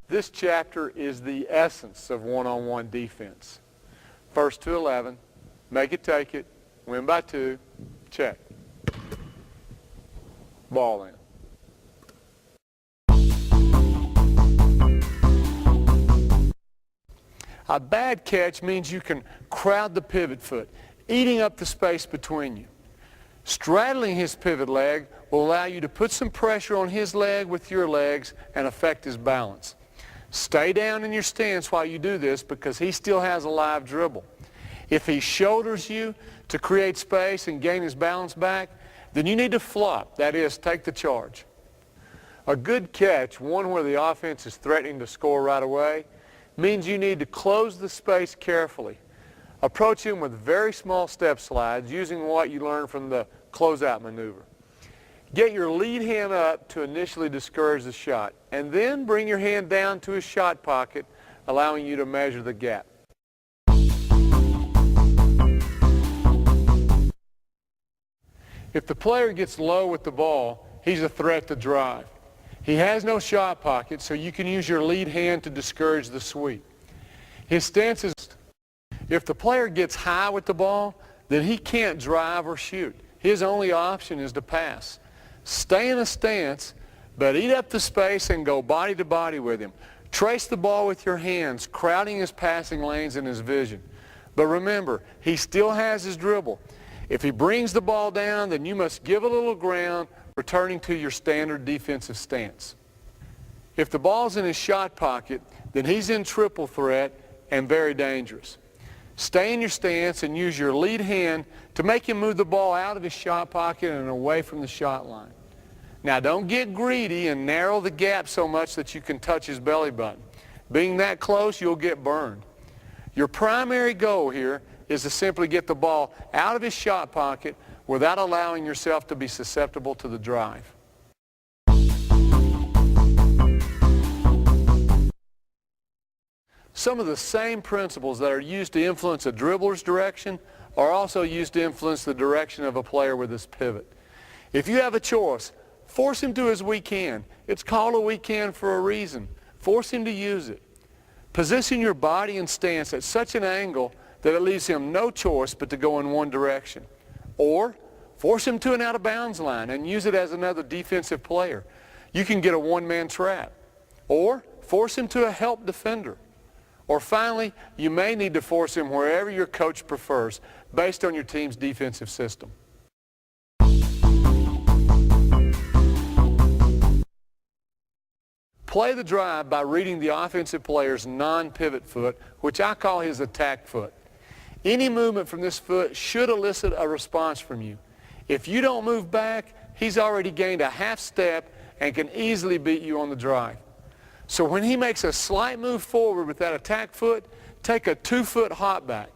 This chapter is the essence of one-on-one defense. First to 11, make it take it, win by 2, check. Ball in. A bad catch means you can crowd the pivot foot, eating up the space between you. Straddling his pivot leg will allow you to put some pressure on his leg with your legs and affect his balance. Stay down in your stance while you do this because he still has a live dribble. If he shoulders you to create space and gain his balance back, then you need to flop, that is, take the charge. A good catch, one where the offense is threatening to score right away, means you need to close the space carefully. Approach him with very small step slides using what you learned from the closeout maneuver. Get your lead hand up to initially discourage the shot, and then bring your hand down to his shot pocket, allowing you to measure the gap. If the player gets low with the ball, he's a threat to drive. He has no shot pocket, so you can use your lead hand to discourage the sweep. His stance is, if the player gets high with the ball, then he can't drive or shoot. His only option is to pass. Stay in a stance, but eat up the space and go body to body with him. Trace the ball with your hands, crowding his passing lanes and his vision. But remember, he still has his dribble. If he brings the ball down, then you must give a little ground, returning to your standard defensive stance. If the ball's in his shot pocket, then he's in triple threat and very dangerous. Stay in your stance and use your lead hand to make him move the ball out of his shot pocket and away from the shot line. Now don't get greedy and narrow the gap so much that you can touch his belly button. Being that close, you'll get burned. Your primary goal here is to simply get the ball out of his shot pocket without allowing yourself to be susceptible to the drive. Some of the same principles that are used to influence a dribbler's direction are also used to influence the direction of a player with his pivot. If you have a choice, force him to his weak hand. It's called a weak hand for a reason. Force him to use it. Position your body and stance at such an angle that it leaves him no choice but to go in one direction. Or force him to an out-of-bounds line and use it as another defensive player. You can get a one-man trap. Or force him to a help defender. Or finally, you may need to force him wherever your coach prefers, based on your team's defensive system. Play the drive by reading the offensive player's non-pivot foot, which I call his attack foot. Any movement from this foot should elicit a response from you. If you don't move back, he's already gained a half step and can easily beat you on the drive. So when he makes a slight move forward with that attack foot, take a 2-foot hop back.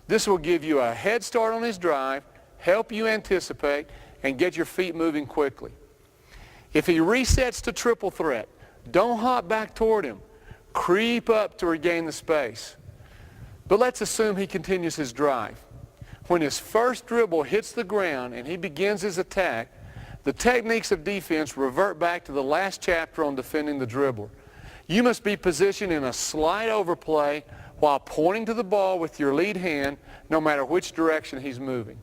This will give you a head start on his drive, help you anticipate, and get your feet moving quickly. If he resets to triple threat, don't hop back toward him. Creep up to regain the space. But let's assume he continues his drive. When his first dribble hits the ground and he begins his attack, the techniques of defense revert back to the last chapter on defending the dribbler. You must be positioned in a slight overplay while pointing to the ball with your lead hand, no matter which direction he's moving.